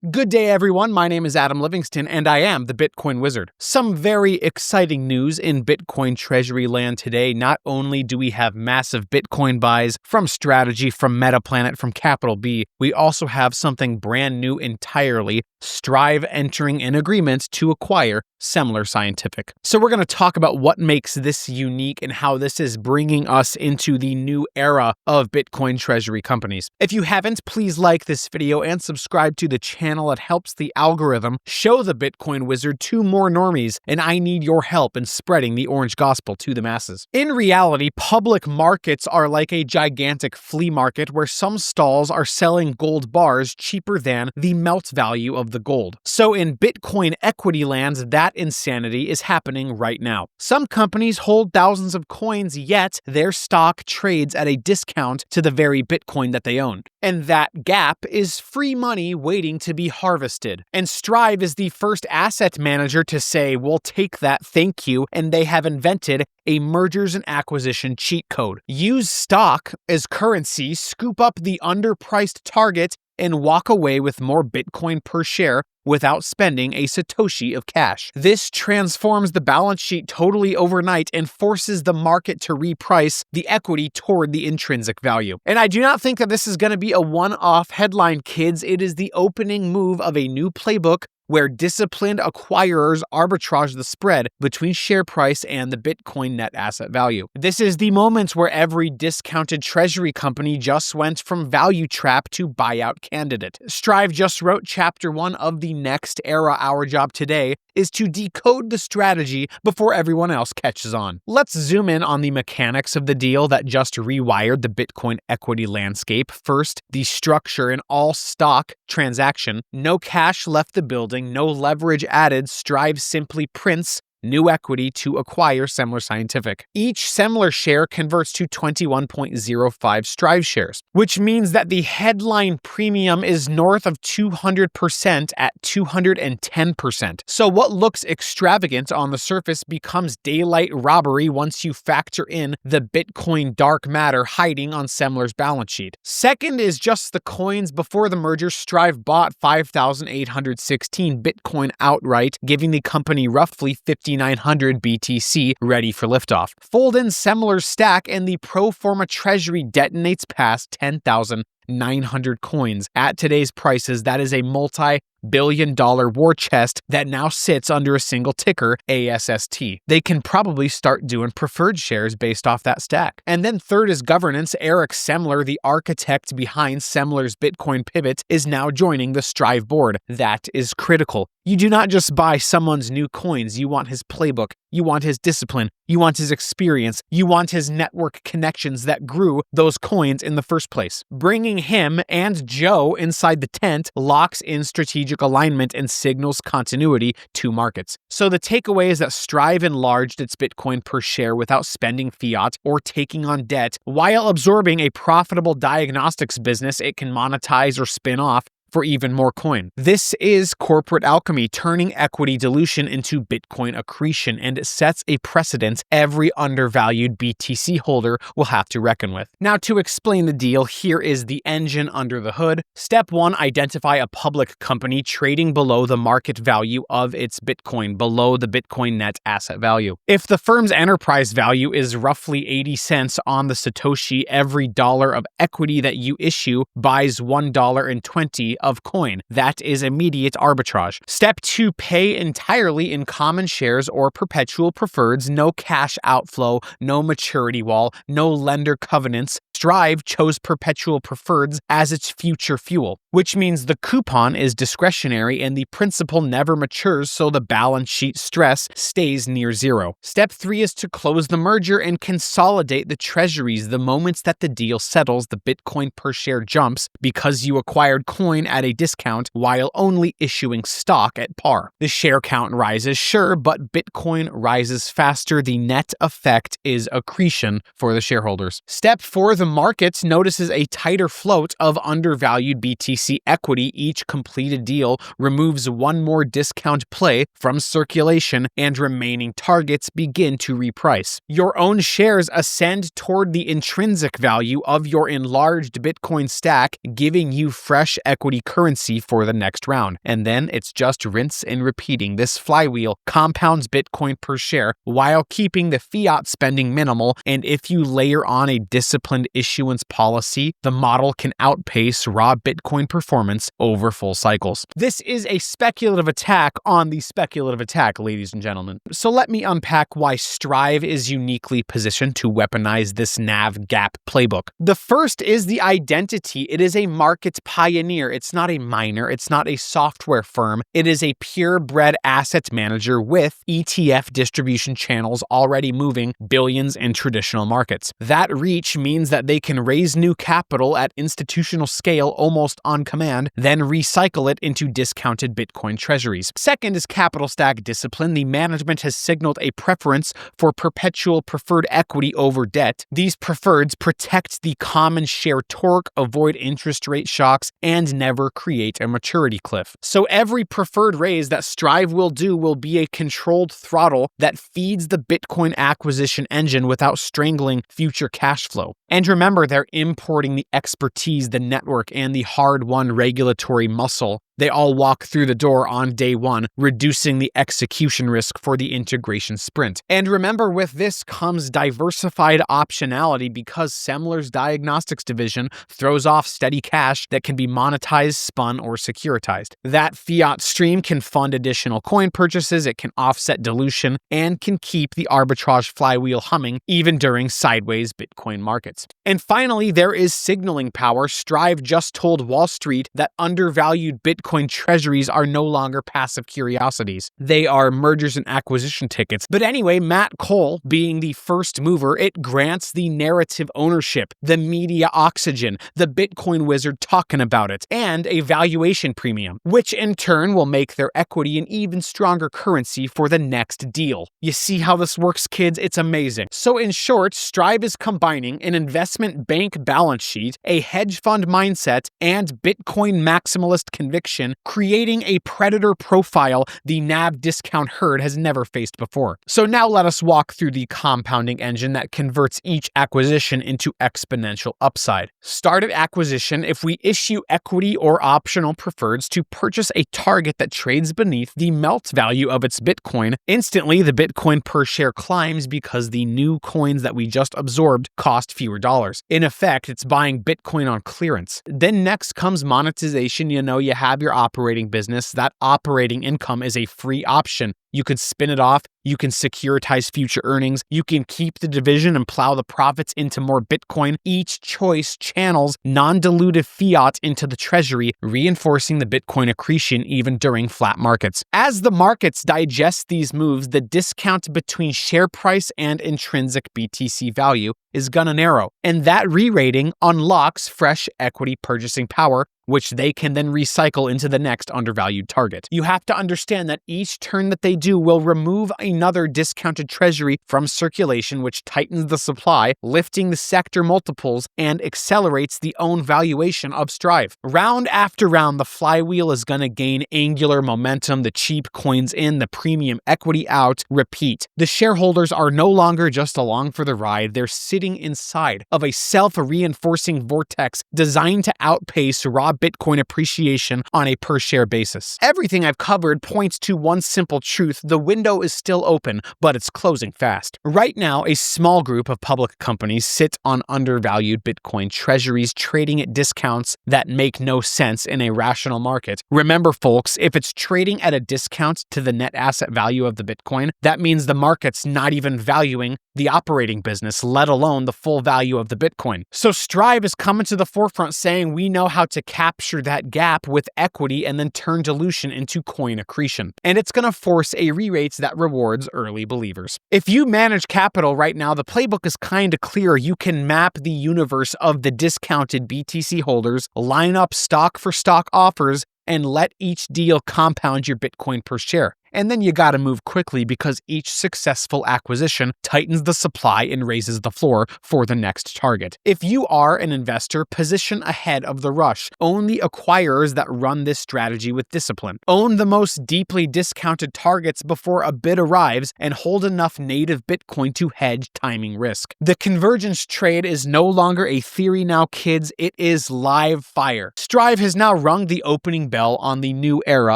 Good day, everyone. My name is Adam Livingston, and I am the Bitcoin Wizard. Some very exciting news in Bitcoin Treasury land today. Not only do we have massive Bitcoin buys from Strategy, from Metaplanet, from Capital B, we also have something brand new entirely, Strive entering an agreement to acquire Semler Scientific. So we're going to talk about what makes this unique and how this is bringing us into the new era of Bitcoin Treasury companies. If you haven't, please like this video and subscribe to the channel. It helps the algorithm show the Bitcoin Wizard to more normies, and I need your help in spreading the orange gospel to the masses. In reality, public markets are like a gigantic flea market where some stalls are selling gold bars cheaper than the melt value of the gold. So in Bitcoin equity lands, that insanity is happening right now. Some companies hold thousands of coins, yet their stock trades at a discount to the very Bitcoin that they own. And that gap is free money waiting to be harvested. And Strive is the first asset manager to say, we'll take that, thank you, and they have invented a mergers and acquisition cheat code. Use stock as currency, scoop up the underpriced target, and walk away with more Bitcoin per share without spending a satoshi of cash. This transforms the balance sheet totally overnight and forces the market to reprice the equity toward the intrinsic value. And I do not think that this is going to be a one-off headline, kids. It is the opening move of a new playbook where disciplined acquirers arbitrage the spread between share price and the Bitcoin net asset value. This is the moment where every discounted treasury company just went from value trap to buyout candidate. Strive just wrote chapter 1 of the next era. Our job today is to decode the strategy before everyone else catches on. Let's zoom in on the mechanics of the deal that just rewired the Bitcoin equity landscape. First, the structure: an all-stock transaction. No cash left the building, no leverage added. Strive simply prints new equity to acquire Semler Scientific. Each Semler share converts to 21.05 Strive shares, which means that the headline premium is north of 200% at 210%. So what looks extravagant on the surface becomes daylight robbery once you factor in the Bitcoin dark matter hiding on Semler's balance sheet. Second is just the coins. Before the merger, Strive bought 5,816 Bitcoin outright, giving the company roughly 5,900 BTC ready for liftoff. Fold in Semler's stack and the pro forma treasury detonates past 10,900 coins. At today's prices, that is a multi-billion-dollar war chest that now sits under a single ticker, ASST. They can probably start doing preferred shares based off that stack. And then third is governance. Eric Semler, the architect behind Semler's Bitcoin pivot, is now joining the Strive board. That is critical. You do not just buy someone's new coins. You want his playbook. You want his discipline. You want his experience. You want his network connections that grew those coins in the first place. Bringing him and Joe inside the tent locks in strategic alignment and signals continuity to markets. So the takeaway is that Strive enlarged its Bitcoin per share without spending fiat or taking on debt, while absorbing a profitable diagnostics business it can monetize or spin off for even more coin. This is corporate alchemy, turning equity dilution into Bitcoin accretion, and it sets a precedent every undervalued BTC holder will have to reckon with. Now, to explain the deal, here is the engine under the hood. Step 1, identify a public company trading below the market value of its Bitcoin, below the Bitcoin net asset value. If the firm's enterprise value is roughly 80 cents on the Satoshi, every dollar of equity that you issue buys $1.20 of coin. That is immediate arbitrage. Step 2, pay entirely in common shares or perpetual preferreds. No cash outflow, no maturity wall, no lender covenants. Strive chose perpetual preferreds as its future fuel, which means the coupon is discretionary and the principal never matures, so the balance sheet stress stays near zero. Step 3 is to close the merger and consolidate the treasuries. The moment that the deal settles, the Bitcoin per share jumps because you acquired coin at a discount while only issuing stock at par. The share count rises, sure, but Bitcoin rises faster. The net effect is accretion for the shareholders. Step 4, the market notices a tighter float of undervalued BTC equity, each completed deal removes one more discount play from circulation and remaining targets begin to reprice. Your own shares ascend toward the intrinsic value of your enlarged Bitcoin stack, giving you fresh equity currency for the next round. And then it's just rinse and repeating. This flywheel compounds Bitcoin per share while keeping the fiat spending minimal, and if you layer on a disciplined issuance policy, the model can outpace raw Bitcoin performance over full cycles. This is a speculative attack on the speculative attack, ladies and gentlemen. So let me unpack why Strive is uniquely positioned to weaponize this NAV gap playbook. The first is the identity. It is a market pioneer. It's not a miner. It's not a software firm. It is a purebred asset manager with ETF distribution channels already moving billions in traditional markets. That reach means that they can raise new capital at institutional scale almost on command, then recycle it into discounted Bitcoin treasuries. Second is capital stack discipline. The management has signaled a preference for perpetual preferred equity over debt. These preferreds protect the common share torque, avoid interest rate shocks, and never create a maturity cliff. So every preferred raise that Strive will do will be a controlled throttle that feeds the Bitcoin acquisition engine without strangling future cash flow. And remember, they're importing the expertise, the network, and the hard-won regulatory muscle. They all walk through the door on day one, reducing the execution risk for the integration sprint. And remember, with this comes diversified optionality because Semler's diagnostics division throws off steady cash that can be monetized, spun, or securitized. That fiat stream can fund additional coin purchases, it can offset dilution, and can keep the arbitrage flywheel humming even during sideways Bitcoin markets. And finally, there is signaling power. Strive just told Wall Street that undervalued Bitcoin treasuries are no longer passive curiosities. They are mergers and acquisition tickets. But anyway, Matt Cole, being the first mover, it grants the narrative ownership, the media oxygen, the Bitcoin wizard talking about it, and a valuation premium, which in turn will make their equity an even stronger currency for the next deal. You see how this works, kids? It's amazing. So in short, Strive is combining an investment bank balance sheet, a hedge fund mindset, and Bitcoin maximalist conviction, creating a predator profile the NAV discount herd has never faced before. So now let us walk through the compounding engine that converts each acquisition into exponential upside. Start at acquisition. If we issue equity or optional preferreds to purchase a target that trades beneath the melt value of its Bitcoin, instantly the Bitcoin per share climbs because the new coins that we just absorbed cost fewer dollars. In effect, it's buying Bitcoin on clearance. Then next comes monetization. You have your operating business. That operating income is a free option. You could spin it off, you can securitize future earnings, you can keep the division and plow the profits into more Bitcoin. Each choice channels non-dilutive fiat into the treasury, reinforcing the Bitcoin accretion even during flat markets. As the markets digest these moves, the discount between share price and intrinsic BTC value is gonna narrow, and that re-rating unlocks fresh equity purchasing power, which they can then recycle into the next undervalued target. You have to understand that each turn that they do will remove another discounted treasury from circulation, which tightens the supply, lifting the sector multiples and accelerates the own valuation of Strive. Round after round, the flywheel is going to gain angular momentum, the cheap coins in, the premium equity out, repeat. The shareholders are no longer just along for the ride, they're sitting inside of a self-reinforcing vortex designed to outpace raw Bitcoin appreciation on a per-share basis. Everything I've covered points to one simple truth: the window is still open, but it's closing fast. Right now, a small group of public companies sit on undervalued Bitcoin treasuries, trading at discounts that make no sense in a rational market. Remember, folks, if it's trading at a discount to the net asset value of the Bitcoin, that means the market's not even valuing the operating business, let alone the full value of the Bitcoin. So Strive is coming to the forefront saying we know how to capture that gap with equity and then turn dilution into coin accretion. And it's going to force a re-rates that rewards early believers. If you manage capital right now, the playbook is kind of clear. You can map the universe of the discounted BTC holders, line up stock for stock offers, and let each deal compound your Bitcoin per share. and then you gotta move quickly because each successful acquisition tightens the supply and raises the floor for the next target. If you are an investor, position ahead of the rush. Own the acquirers that run this strategy with discipline. Own the most deeply discounted targets before a bid arrives, and hold enough native Bitcoin to hedge timing risk. The convergence trade is no longer a theory now, kids. It is live fire. Strive has now rung the opening bell on the new era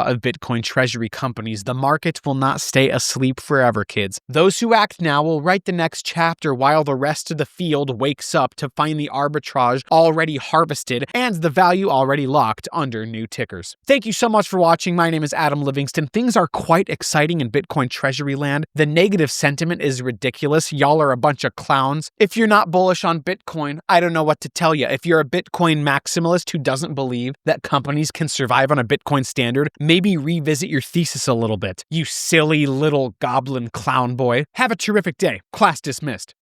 of Bitcoin treasury companies. The market will not stay asleep forever, kids. Those who act now will write the next chapter while the rest of the field wakes up to find the arbitrage already harvested and the value already locked under new tickers. Thank you so much for watching. My name is Adam Livingston. Things are quite exciting in Bitcoin treasury land. The negative sentiment is ridiculous. Y'all are a bunch of clowns. If you're not bullish on Bitcoin, I don't know what to tell you. If you're a Bitcoin maximalist who doesn't believe that companies can survive on a Bitcoin standard, maybe revisit your thesis a little bit. You silly little goblin clown boy. Have a terrific day. Class dismissed.